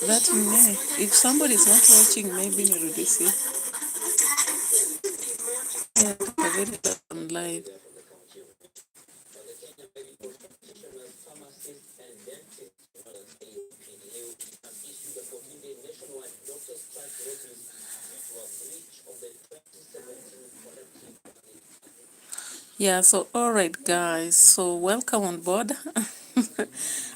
That if somebody is not watching, maybe nirudisi. Yeah, on live. Yeah, so all right, guys. So welcome on board.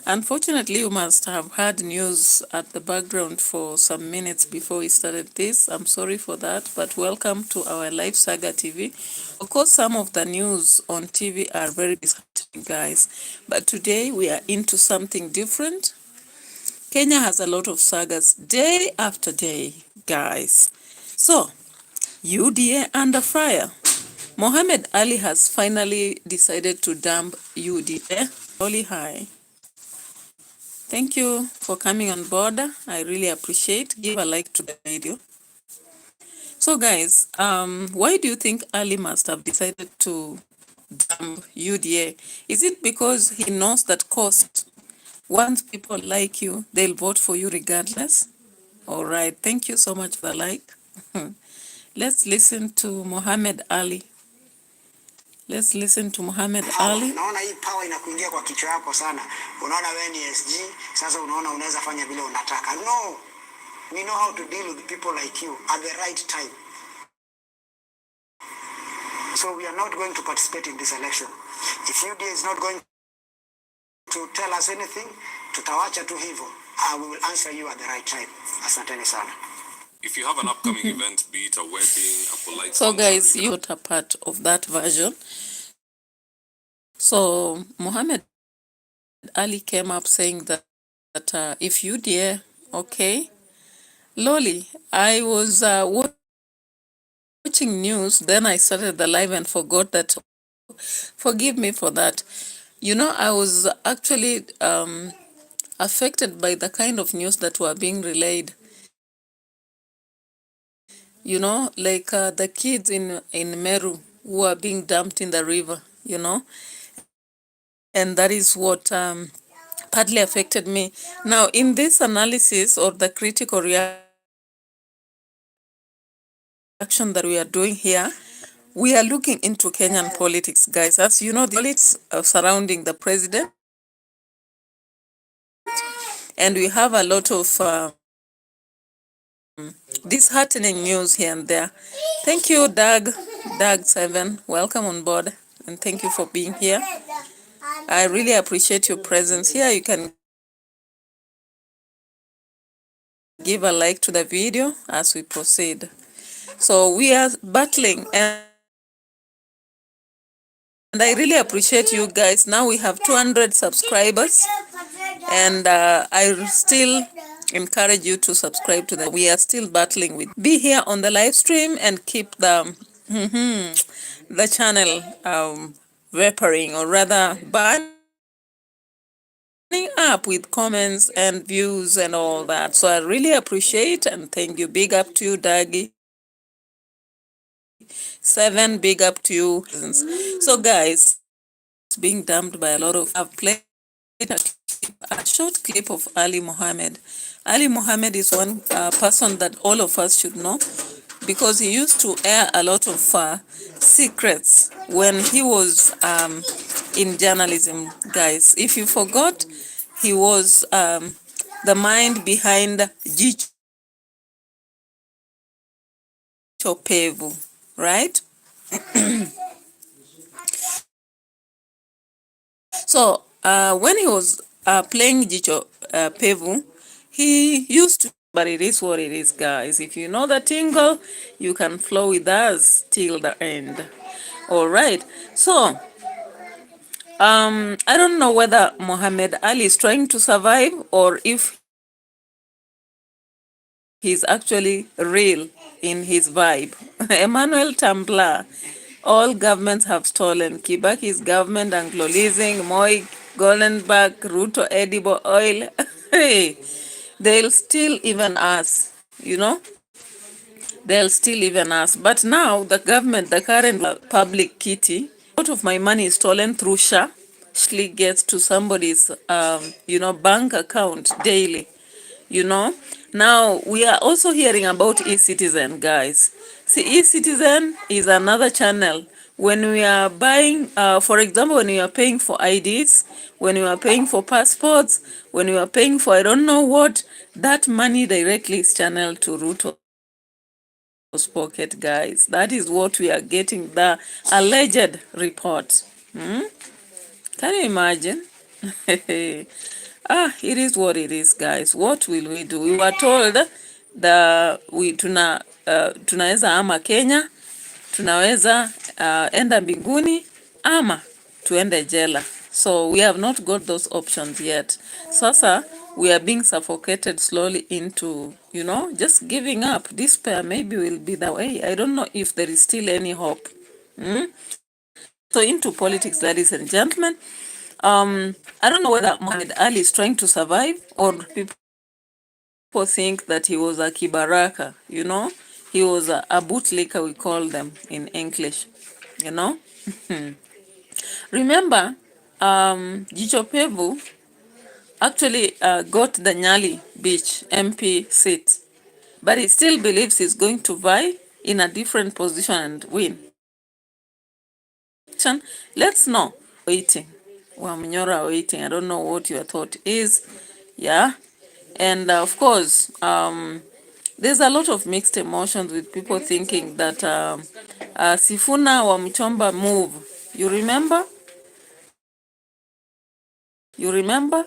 Unfortunately, you must have heard news at the background for some minutes before we started this. I'm sorry for that, but welcome to our live Saga TV. Of course, some of the news on TV are very disheartening, guys, but today we are into something different. Kenya has a lot of sagas day after day, guys. So, UDA under fire. Mohammed Ali has finally decided to dump UDA. Holy high. Thank you for coming on board. I really appreciate. Give a like to the video. So guys, why do you think Ali must have decided to dump UDA? Is it because he knows that cost? Once people like you, they'll vote for you regardless? All right. Thank you so much for the like. Let's listen to Mohammed Ali. Let's listen to Mohammed Ali. Naona hii power inakuingia kwa kichwa yako sana. Unaona wewe ni SG, sasa unaona unaweza fanya vile unataka. No. We know how to deal with people like you at the right time. So we are not going to participate in this election. If UDA is not going to tell us anything, tutawacha tu hivyo. We will answer you at the right time. Asanteni sana. If you have an upcoming event, be it a wedding, a polite So guys, you got a part of that version. So Mohammed Ali came up saying that if UDA, okay, Loli, I was watching news, then I started the live and forgot that. Forgive me for that. You know, I was actually affected by the kind of news that were being relayed. You know, like the kids in Meru who are being dumped in the river, you know. And that is what partly affected me. Now, in this analysis or the critical reaction that we are doing here, we are looking into Kenyan politics, guys. As you know, the politics surrounding the president. And we have a lot of disheartening news here and there. Thank you, Doug7. Welcome on board. And thank you for being here. I really appreciate your presence here. You can give a like to the video as we proceed. So we are battling, and I really appreciate you guys. Now we have 200 subscribers, and I still encourage you to subscribe to that. We are still battling with. Be here on the live stream and keep the channel vaporing, or rather burn. up with comments and views and all that. So I really appreciate and thank you. Big up to you, Daggy. 7, big up to you. So guys, being dumped by a lot of, I've played a short clip of Ali Mohammed. Ali Mohammed is one person that all of us should know because he used to air a lot of secrets when he was in journalism, guys. If you forgot, he was the mind behind Jicho Pevu, right? So when he was playing Jicho Pevu, he used to, but it is what it is, guys. If you know the tingle, you can flow with us till the end. All right. So I don't know whether Muhammad Ali is trying to survive or if he's actually real in his vibe. Emmanuel Tambla, all governments have stolen. Kibaki's government, Anglo-leasing, Moi, Goldenberg, Ruto, edible oil. Hey, they'll still even us, you know? They'll still even us. But now the government, the current public kitty, a lot of my money is stolen through SHA. Actually gets to somebody's, bank account daily. You know, now we are also hearing about e-citizen, guys. See, e-citizen is another channel. When we are buying, for example, when we are paying for IDs, when we are paying for passports, when we are paying for I don't know what, that money directly is channeled to Ruto's pocket, guys. That is what we are getting, the alleged report. Can you imagine? It is what it is, guys. What will we do? We were told tunaweza ama Kenya, tunaweza enda mbinguni ama tuende jela. So we have not got those options yet. Sasa we are being suffocated slowly into, just giving up. Despair maybe will be the way. I don't know if there is still any hope. So into politics, ladies and gentlemen. I don't know whether Mohammed Ali is trying to survive or people think that he was a kibaraka, He was a bootlicker, we call them in English, you know. Remember, Jicho Pevu actually got the Nyali Beach MP seat, but he still believes he's going to vie in a different position and win. Let's know. Waiting. Wamnyora waiting. I don't know what your thought is. Yeah. And of course, there's a lot of mixed emotions with people thinking that Sifuna wa Mchomba move. You remember? You remember?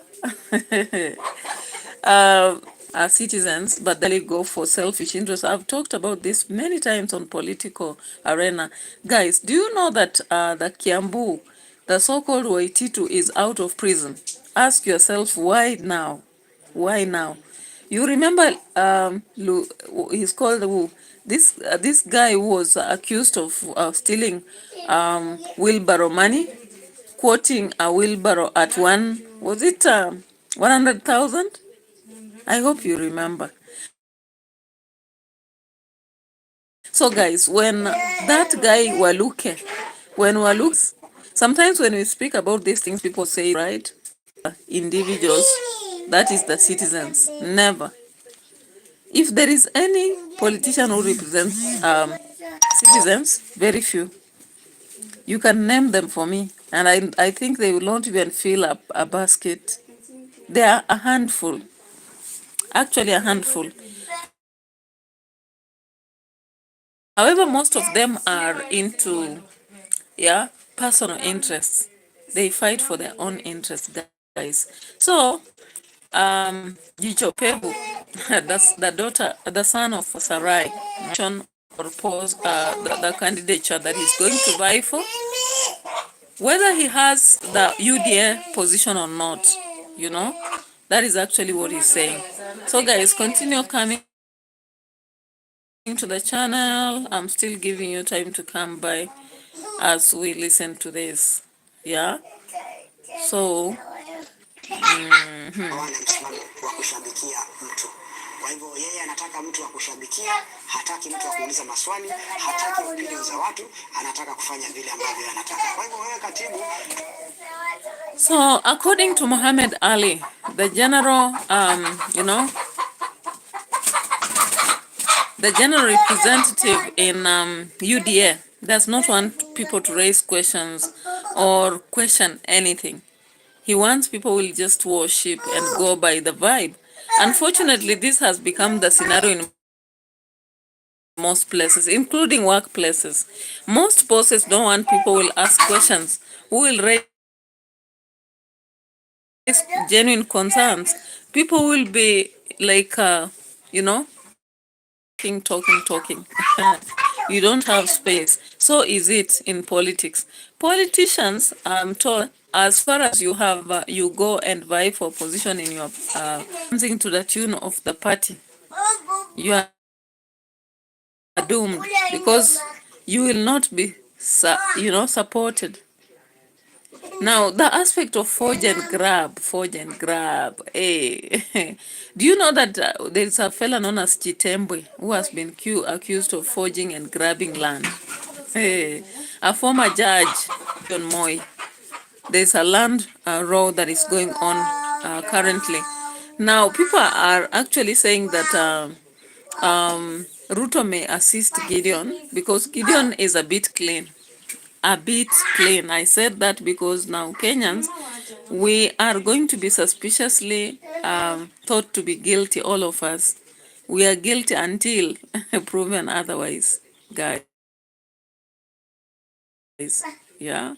Citizens, but they go for selfish interests. I've talked about this many times on political arena. Guys, do you know that the Kiambu, the so-called Waititu, is out of prison? Ask yourself, why now? Why now? You remember, he's called this guy who was accused of stealing wheelbarrow money, quoting a wheelbarrow at 100,000? I hope you remember. So guys, when that guy Waluke, sometimes when we speak about these things, people say, right, individuals, that is the citizens. Never. If there is any politician who represents citizens, very few. You can name them for me, and I think they will not even fill up a basket. They are a handful, actually a handful. However, most of them are into, personal interests. They fight for their own interests, guys. So, Jicho Pebu, that's the son of Sarai, or pose the candidature that he's going to vie for, whether he has the UDA position or not, that is actually what he's saying. So guys, continue coming to the channel. I'm still giving you time to come by as we listen to this. Yeah. So hawana msimamo wa kushabikia mtu. Kwa hivyo yeye anataka mtu wa kushabikia, hataki mtu wa kuuliza maswali, hataki opinion za watu, anataka kufanya vile ambavyo anataka. Kwa hivyo wewe katibu. So according to Muhammad Ali, the general, the general representative in UDA does not want people to raise questions or question anything. He wants people will just worship and go by the vibe. Unfortunately, this has become the scenario in most places, including workplaces. Most bosses don't want people will ask questions, who will raise genuine concerns. People will be like, talking. You don't have space. So is it in politics. Politicians, I'm told, as far as you have, you go and vie for position in your, something to the tune of the party, you are doomed because you will not be, supported. Now, the aspect of forge and grab, hey. Do you know that there is a fella known as Chitembwe who has been accused of forging and grabbing land? Hey, a former judge, John Moy. There's a land row that is going on currently. Now, people are actually saying that Ruto may assist Gideon because Gideon is a bit clean. I said that because now Kenyans, we are going to be suspiciously thought to be guilty, all of us. We are guilty until proven otherwise, guys. Yeah.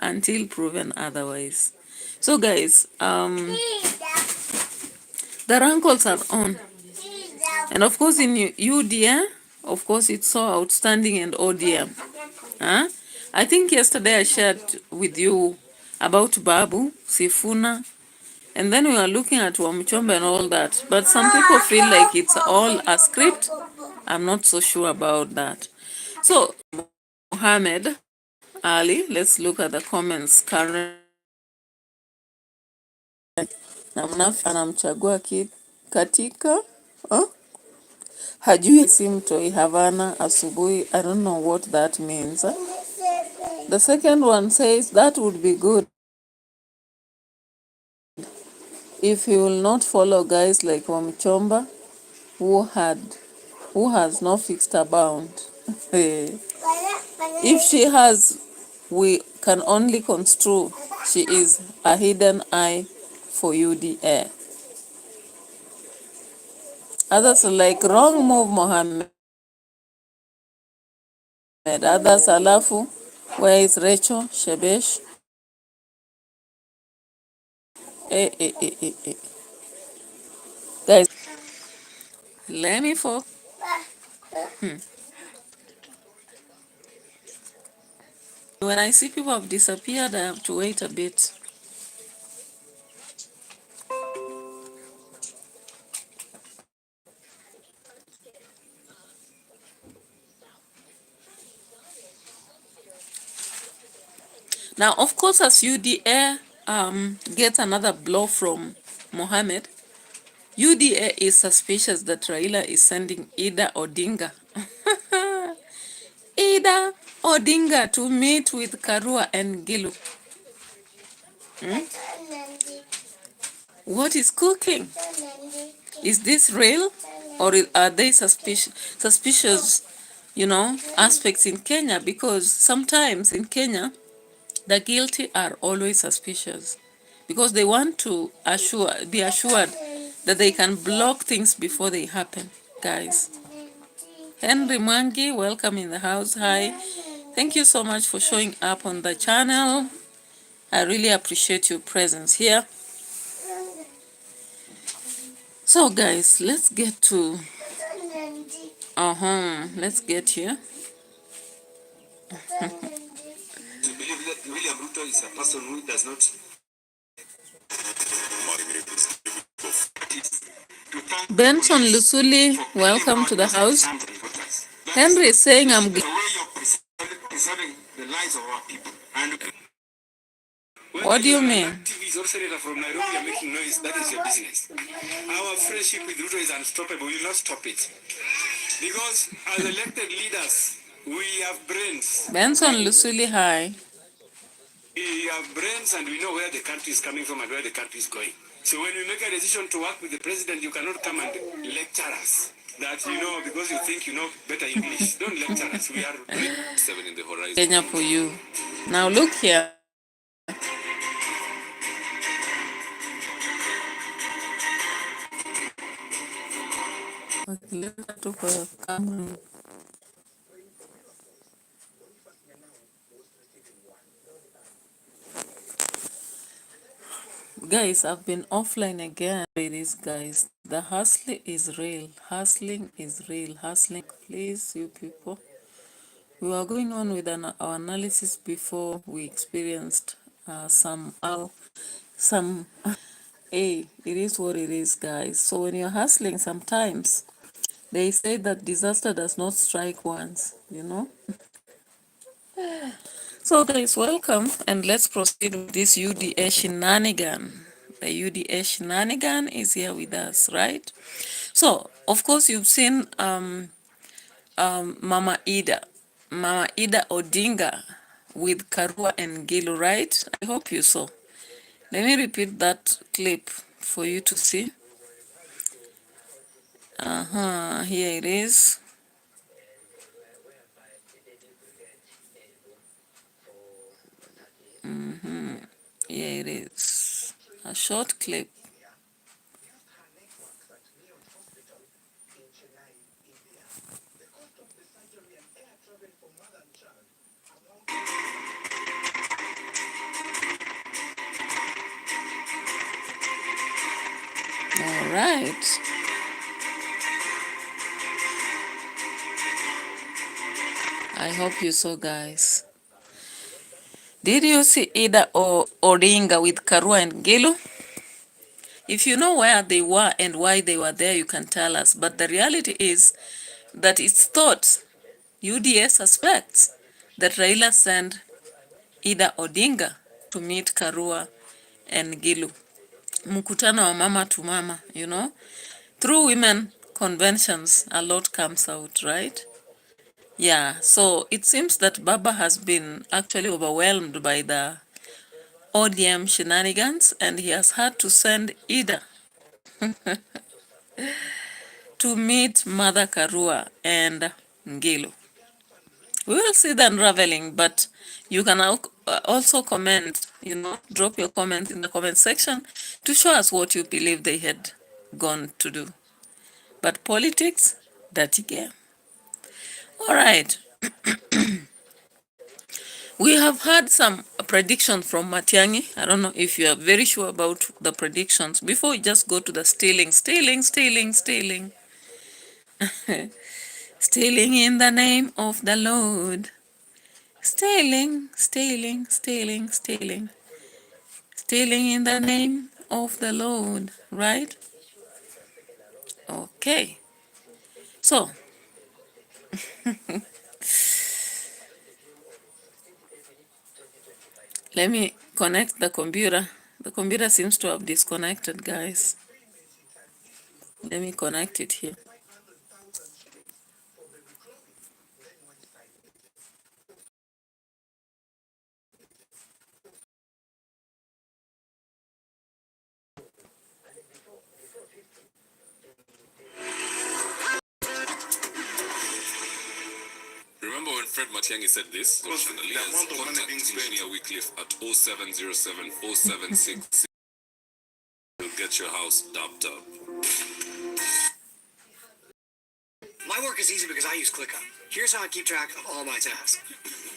Until proven otherwise. So guys, the rankles are on. And of course in UDA, of course it's so outstanding, and ODM. I think yesterday I shared with you about Babu, Sifuna, and then we were looking at Wamchomba and all that. But some people feel like it's all a script. I'm not so sure about that. So, Mohammed Ali, let's look at the comments currently. Anamchagua katika hajui simtoi Havana asubuhi. I don't know what that means. The second one says that would be good if he will not follow guys like Wamchomba who has no fixed bound. If she has, we can only construe she is a hidden eye for UDA. Others are like, wrong move, Mohammed. Others, alafu, where is Rachel Shebesh? Guys, let me for. When I see people have disappeared, I have to wait a bit. Now, of course, as UDA gets another blow from Mohammed, UDA is suspicious that Raila is sending Ida Odinga. Ida Odinga to meet with Karua and Gilu. What is cooking? Is this real? Or are they suspicious, aspects in Kenya? Because sometimes in Kenya, the guilty are always suspicious because they want to be assured that they can block things before they happen, guys. Henry Mwangi, welcome in the house. Hi. Thank you so much for showing up on the channel. I really appreciate your presence here. So guys, let's get to let's get here. William Ruto is a person who does not. Benson Lusuli, welcome to the house. Henry is saying I'm The way you're preserving the lives of our people. And what do you mean? MPs or senator from Nairobi are making noise, that is your business. Our friendship with Ruto is unstoppable. We will not stop it. Because as elected leaders, we have brains. Benson Lusuli, hi. We have brains and we know where the country is coming from and where the country is going. So when we make a decision to work with the president, you cannot come and lecture us that, because you think you know better English. Don't lecture us. We are 7 in the horizon. Kenya for you. Now look here. Wakileta tu kwa kamera. Guys, I've been offline again. It is, guys. The hustling is real. Hustling is real. Hustling. Please, you people. We were going on with our analysis before we experienced some. Hey, it is what it is, guys. So when you're hustling, sometimes they say that disaster does not strike once, So guys, welcome, and let's proceed with this UDA shenanigan. The UDA shenanigan is here with us, right? So, of course, you've seen Mama Ida Odinga with Karua and Gilu, right? I hope you saw. Let me repeat that clip for you to see. Here it is. Here it is. A short clip. All right. I hope you saw, guys. Did you see Ida or Odinga with Karua and Gilu? If you know where they were and why they were there, you can tell us. But the reality is that it's thought, UDA suspects, that Raila sent Ida Odinga to meet Karua and Gilu. Mkutano wa mama to mama, Through women conventions, a lot comes out, right? Yeah, so it seems that Baba has been actually overwhelmed by the ODM shenanigans, and he has had to send Ida to meet Mother Karua and Ngilu. We will see the unraveling, but you can also comment, drop your comment in the comment section to show us what you believe they had gone to do. But politics, dirty game. All right. We have had some predictions from Matiang'i. I don't know if you are very sure about the predictions. Before we just go to the stealing. Stealing in the name of the Lord. Stealing in the name of the Lord, right? Okay. So, let me connect the computer. The computer seems to have disconnected, guys. Let me connect it here. Remember when Fred Matiang'i said this? The amount of money being spent. Engineer Wycliffe at 0707 476 will get your house dapped up. My work is easy because I use ClickUp. Here's how I keep track of all my tasks.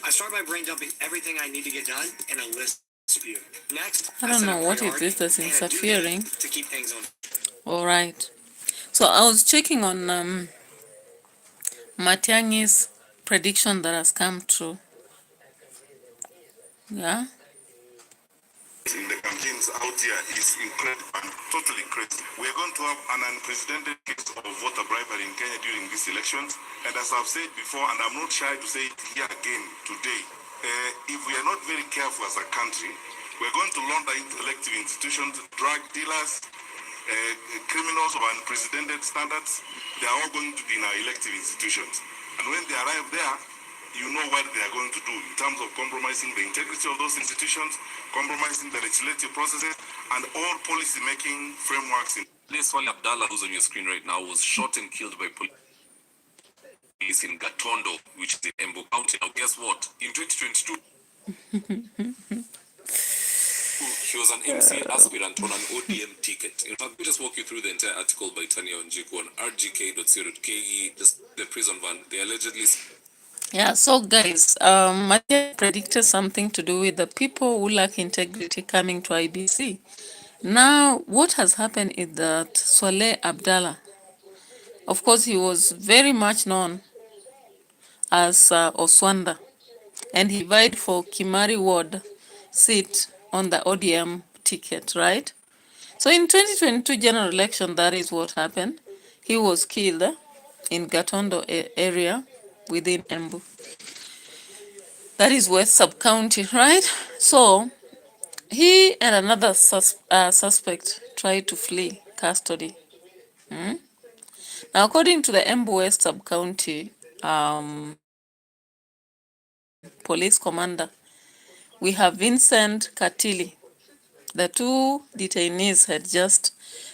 I start my brain dumping everything I need to get done in a list view. Next, I don't know what it is that's interfering. To keep things on. All right. So I was checking on Matiang'i's prediction that has come true. Yeah. In the campaigns out here is incredible and totally crazy. We are going to have an unprecedented case of voter bribery in Kenya during these elections. And as I've said before, and I'm not shy to say it here again today, if we are not very careful as a country, We're going to launder into elective institutions, drug dealers, criminals of unprecedented standards. They are all going to be in our elective institutions. And when they arrive there, you know what they are going to do in terms of compromising the integrity of those institutions, compromising the legislative processes, and all policy-making frameworks. This one, Abdallah, who's on your screen right now, was shot and killed by police in Gatondo, which is in Embu County. Now, guess what? In 2022, he was an MC aspirant on an ODM ticket. In fact, we just walk you through the entire article by Tanya Onjiku on rgk.co.ke, the prison van. They allegedly... Yeah, so guys, Matia predicted something to do with the people who lack integrity coming to IBC. Now, what has happened is that Swaleh Abdallah, of course, he was very much known as Oswanda, and he vied for Kimari Ward seat on the ODM ticket, right? So in 2022 general election, that is what happened. He was killed in Gatondo area within Embu. That is West Sub-County, right? So he and another suspect tried to flee custody. Now, according to the Embu West Sub-County police commander, we have Vincent Katili. The two detainees had just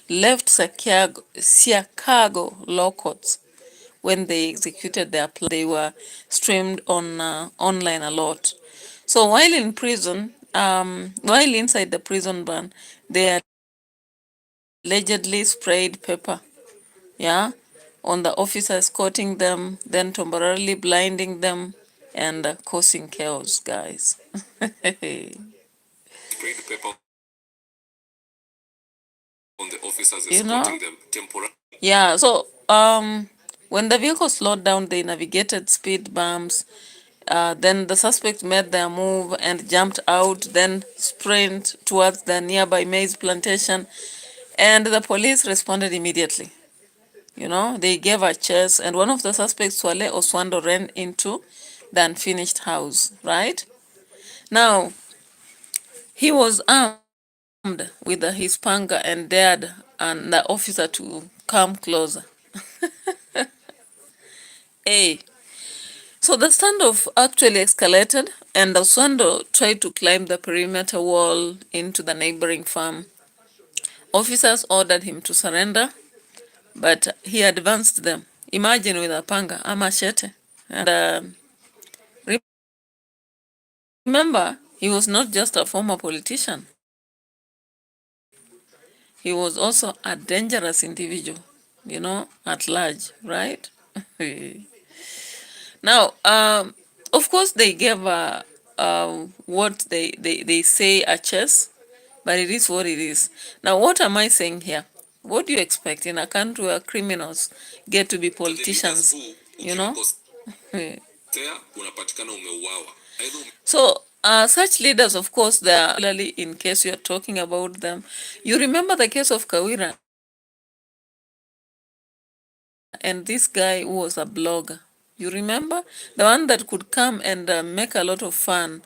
left Siakago law courts when they executed their plan. They were streamed on online a lot. So while in prison, while inside the prison van, they allegedly sprayed pepper, yeah, on the officers, escorting them, then temporarily blinding them and causing chaos, guys. Sprayed pepper on the officers, You know? escorting them temporarily. Yeah, so when the vehicle slowed down, they navigated speed bumps. Then the suspect made their move and jumped out, then sprint towards the nearby maize plantation, and the police responded immediately. You know, they gave a chase, and one of the suspects, Swale Oswando, ran into the unfinished house, right? Now, he was armed with his panga and dared the officer to come closer. Hey, so the standoff actually escalated, and Oswando tried to climb the perimeter wall into the neighboring farm. Officers ordered him to surrender, but he advanced them. Imagine with a panga, a machete. And remember, he was not just a former politician. He was also a dangerous individual, you know, at large, right? Now, of course, they gave what they say a chess, but it is what it is. Now, what am I saying here? What do you expect in a country where criminals get to be politicians, you know? So, such leaders, of course, they are, particularly in case you're talking about them. You remember the case of Kawira? And this guy was a blogger. You remember? The one that could come and make a lot of fun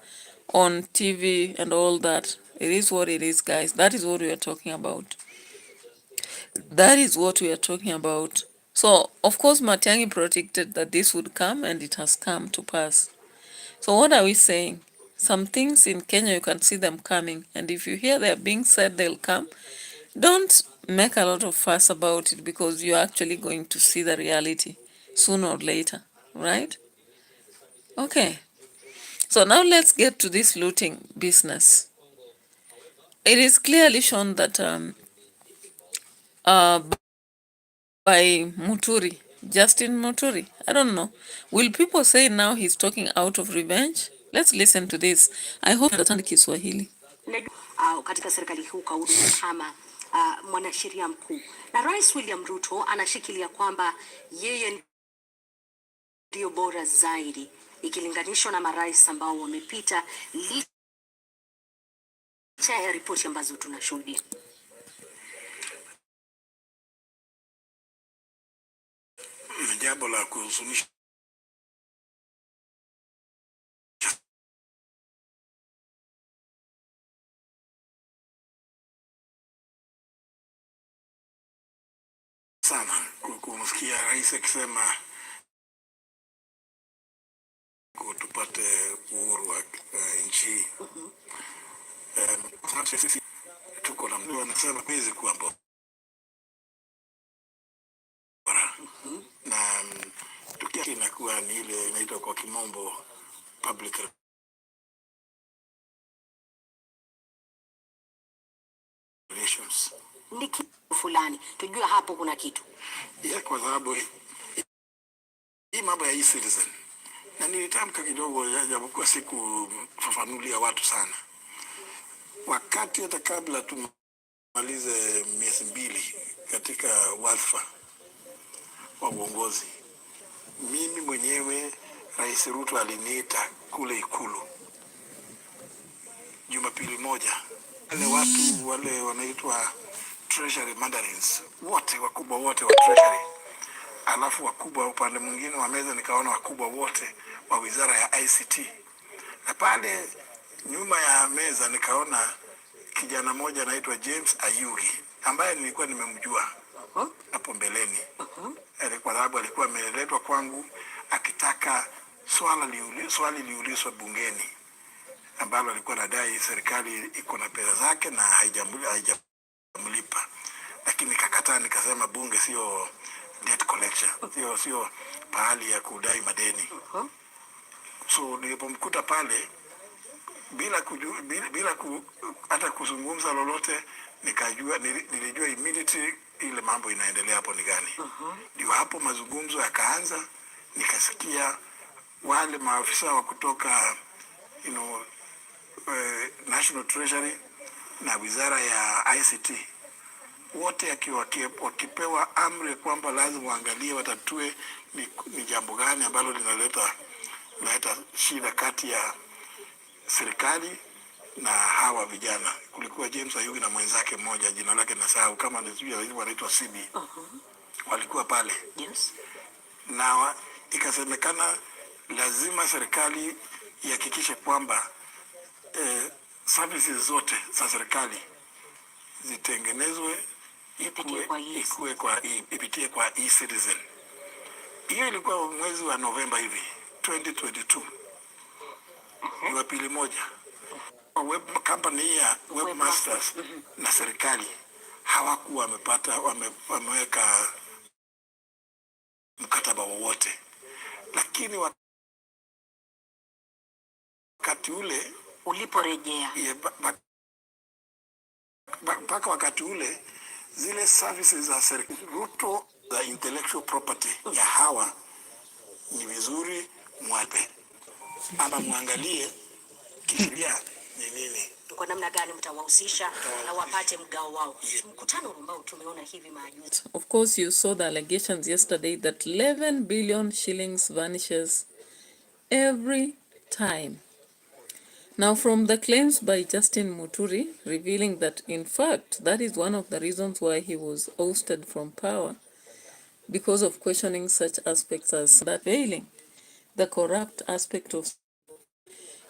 on TV and all that. It is what it is, guys. That is what we are talking about. That is what we are talking about. So, of course, Matiang'i predicted that this would come, and it has come to pass. So what are we saying? Some things in Kenya, you can see them coming. And if you hear they're being said they'll come, don't make a lot of fuss about it, because you're actually going to see the reality sooner or later, right? Okay. So now let's get to this looting business. It is clearly shown that by Muturi, Justin Muturi. I don't know. Will people say now he's talking out of revenge? Let's listen to this. I hope you understand Kiswahili. Katika serikali huu kahudumu kama mwanasheria mkuu, na Rais William Ruto anashikilia kwamba yeye ndio bora zaidi ikilinganishwa na marais ambao wamepita, licha ya ripoti ambazo tunashuhudia. Jambo la kuhuzunisha sana kumsikia rais akisema tupate uhuru wa nchi hii. Sisi tuko na mtu anasema miezi kuwa bora na tukia inakuwa ni ile inaitwa kwa kimombo public relations. Ni kitu fulani tujua hapo kuna kitu Kwa sababu hii mambo ya e-citizen na nilitamka kidogo japokuwa sikufafanulia watu sana. Wakati hata kabla tumalize miezi 2 katika wadhifa wa uongozi, mimi mwenyewe Rais Ruto aliniita kule Ikulu Jumapili moja. Wale watu wale wanaitwa treasury mandarins wote, wakubwa wote wa treasury, alafu wakubwa upande mwingine wa meza nikaona wakubwa wote wa wizara ya ICT, na pale nyuma ya meza nikaona kijana mmoja anaitwa James Ayugi ambaye nilikuwa nimemjua hapo mbeleni. Kwa sababu alikuwa ameletwa kwangu akitaka swali liulizwe bungeni ambalo alikuwa anadai serikali iko na pesa zake na haijamlipa, lakini nikakataa, nikasema bunge sio debt collection, sio pahali ya kudai madeni. So nilipomkuta pale bila hata kuzungumza lolote, nilijua immediately ile mambo inaendelea hapo ni gani. Ndio hapo mazungumzo yakaanza, nikasikia wale maafisa wa kutoka National Treasury na wizara ya ICT wote wakipewa amri kwamba lazima waangalie watatue ni jambo gani ambalo linaleta shida kati ya serikali na hawa vijana. Kulikuwa James Ayugi na mwenzake mmoja, jina lake nasahau, kama ndio wanaitwa CB. Walikuwa pale. Yes. Na ikasemekana lazima serikali ihakikishe kwamba services zote za serikali zitengenezwe ipitie kwa e-citizen. Hiyo ilikuwa mwezi wa Novemba hivi 2022. Jumapili moja. Web company ya webmasters na serikali hawakuwa wameweka mkataba wowote, lakini wakati ule uliporejea mpaka wakati ule zile services za serikali Ruto za intellectual property ya hawa ni vizuri mwape ama muangalie kisheria ni nini, kwa namna gani mtawahusisha na wapate mgao wao. Mkutano ambao tumeona hivi majuzi. Of course, you saw the allegations yesterday that 11 billion shillings vanishes every time. Now, from the claims by Justin Muturi revealing that, in fact, that is one of the reasons why he was ousted from power, because of questioning such aspects as that veiling the corrupt aspect of.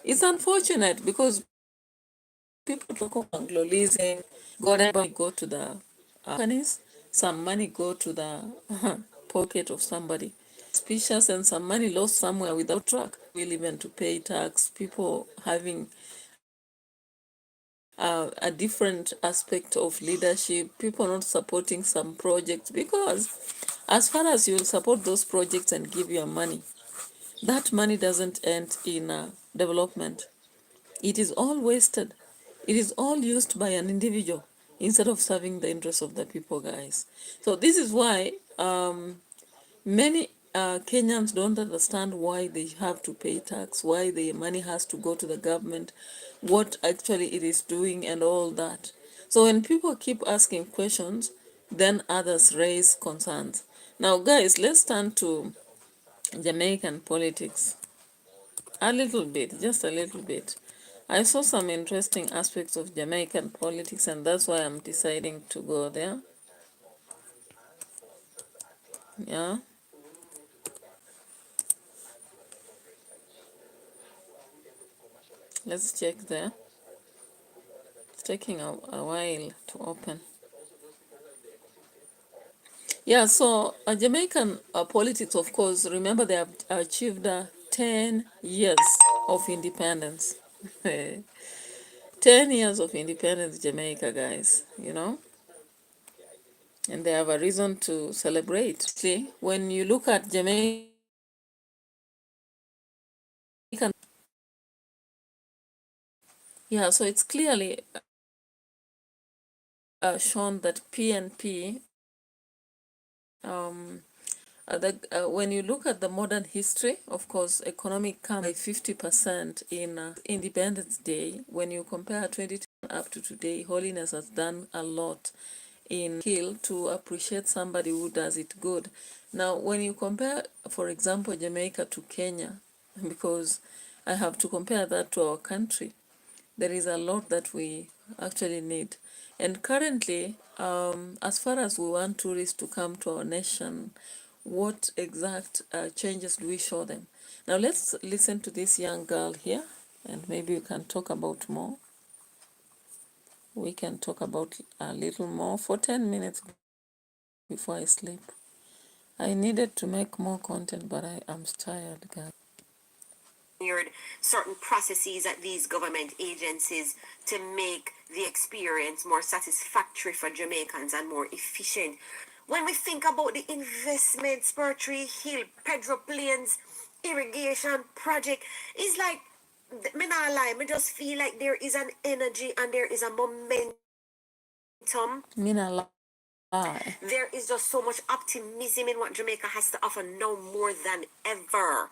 It's unfortunate because people talk about Anglo leasing, go to the companies, some money go to the pocket of somebody suspicious, and some money lost somewhere without track. Will even to pay tax, people having a different aspect of leadership, people not supporting some projects, because as far as you support those projects and give your money, that money doesn't end in development. It is all wasted. It is all used by an individual instead of serving the interests of the people, guys. So this is why many Kenyans don't understand why they have to pay tax, why the money has to go to the government, what actually it is doing and all that. So when people keep asking questions, then others raise concerns. Now, guys, let's turn to Jamaican politics. A little bit, just a little bit. I saw some interesting aspects of Jamaican politics, and that's why I'm deciding to go there. Yeah. Let's check there. It's taking a while to open. Yeah, so Jamaican politics, of course, remember they have achieved 10 years of independence. 10 years of independence, Jamaica, guys, and they have a reason to celebrate. See, when you look at Jamaican, yeah, so it's clearly shown that PNP, when you look at the modern history, of course, economic come by 50% in Independence Day. When you compare 2010 up to today, Holiness has done a lot in skill to appreciate somebody who does it good. Now, when you compare, for example, Jamaica to Kenya, because I have to compare that to our country, there is a lot that we actually need. And currently, as far as we want tourists to come to our nation, what exact changes do we show them? Now, let's listen to this young girl here, and maybe we can talk about more. We can talk about a little more for 10 minutes before I sleep. I needed to make more content, but I am tired, guys. Certain processes at these government agencies to make the experience more satisfactory for Jamaicans and more efficient. When we think about the investments, Bertree Hill, Pedro Plains, irrigation project, it's like, me not lie, me just feel like there is an energy and there is a momentum. Mina lie. There is just so much optimism in what Jamaica has to offer now more than ever.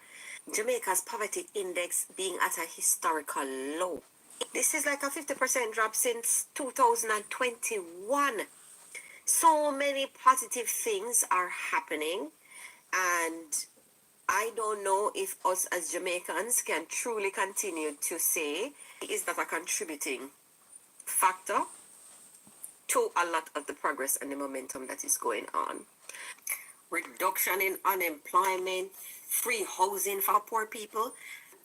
Jamaica's poverty index being at a historical low. This is like a 50% drop since 2021. So many positive things are happening, and I don't know if us as Jamaicans can truly continue to say, is that a contributing factor to a lot of the progress and the momentum that is going on. Reduction in unemployment, free housing for poor people.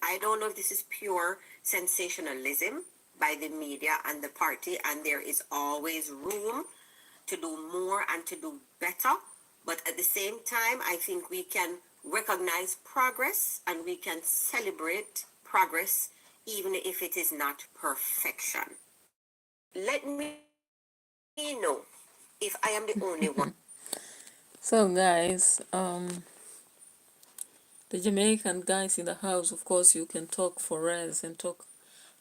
I don't know if this is pure sensationalism by the media and the party, and there is always room to do more and to do better. But at the same time, I think we can recognize progress and we can celebrate progress, even if it is not perfection. Let me know if I am the only one. So, guys, the Jamaican guys in the house, of course, you can talk for us and talk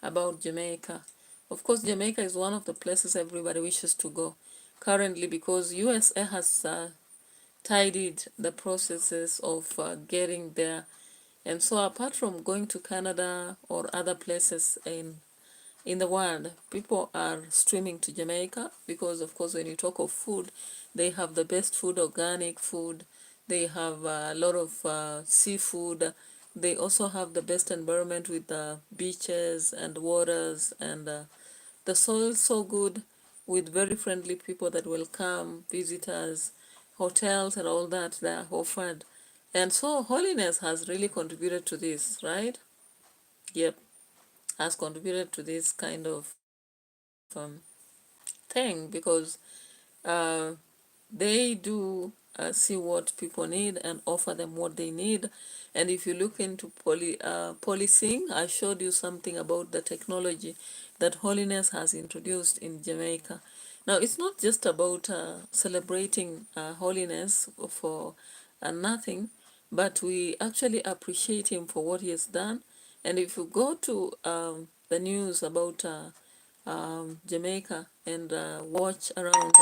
about Jamaica. Of course, Jamaica is one of the places everybody wishes to go currently because USA has tidied the processes of getting there. And so apart from going to Canada or other places in the world, people are streaming to Jamaica because, of course, when you talk of food, they have the best food, organic food. They have a lot of seafood. They also have the best environment with beaches and waters, and the soil so good with very friendly people that will come, visitors, hotels, and all that they are offered. And so Holiness has really contributed to this, right? Yep, has contributed to this kind of um, thing because uh, they do see what people need and offer them what they need. And if you look into policing, I showed you something about the technology that Holiness has introduced in Jamaica. Now, it's not just about celebrating Holiness for nothing, but we actually appreciate him for what he has done. And if you go to the news about Jamaica and watch around,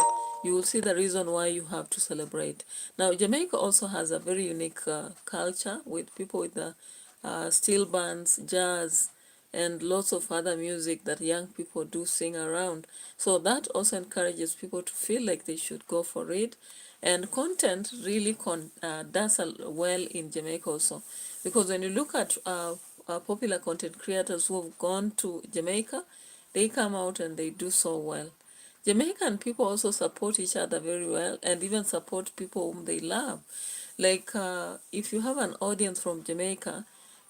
you will see the reason why you have to celebrate. Now, Jamaica also has a very unique culture with people with the steel bands, jazz, and lots of other music that young people do sing around. So that also encourages people to feel like they should go for it. And content really does well in Jamaica also. Because when you look at popular content creators who have gone to Jamaica, they come out and they do so well. Jamaican people also support each other very well and even support people whom they love. Like if you have an audience from Jamaica,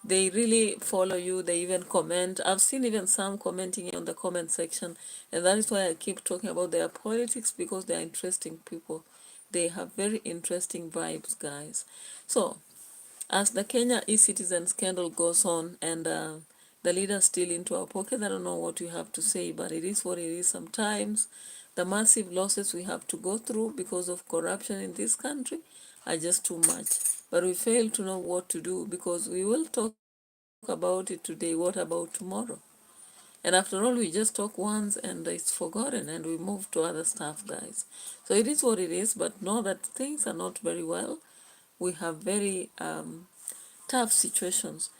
they really follow you, they even comment. I've seen even some commenting on the comment section, and that is why I keep talking about their politics because they are interesting people. they have very interesting vibes, guys. So as the Kenya e-citizen scandal goes on and the leaders still into our pocket, I don't know what you have to say, but it is what it is. Sometimes the massive losses we have to go through because of corruption in this country are just too much. But we fail to know what to do, because we will talk about it today. What about tomorrow? And after all, we just talk once and it's forgotten and we move to other stuff, guys. So it is what it is, but know that things are not very well. We have very tough situations.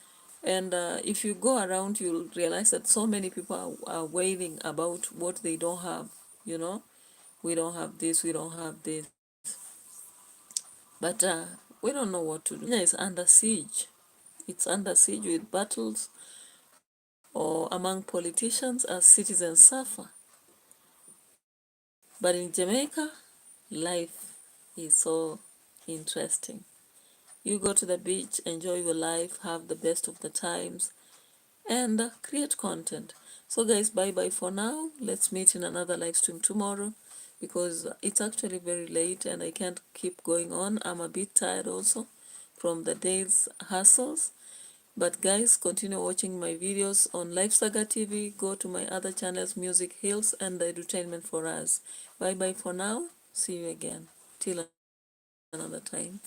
And if you go around, you'll realize that so many people are wailing about what they don't have, you know. We don't have this, we don't have this. But we don't know what to do. Kenya is under siege. It's under siege with battles or among politicians as citizens suffer. But in Jamaica, life is so interesting. You go to the beach, enjoy your life, have the best of the times, and create content. So guys, bye bye for now. Let's meet in another live stream tomorrow, because it's actually very late and I can't keep going on. I'm a bit tired also from the day's hustles. But guys, continue watching my videos on Life Saga TV. Go to my other channels, Music Hills and Edutainment for Us. Bye bye for now. See you again. Till another time.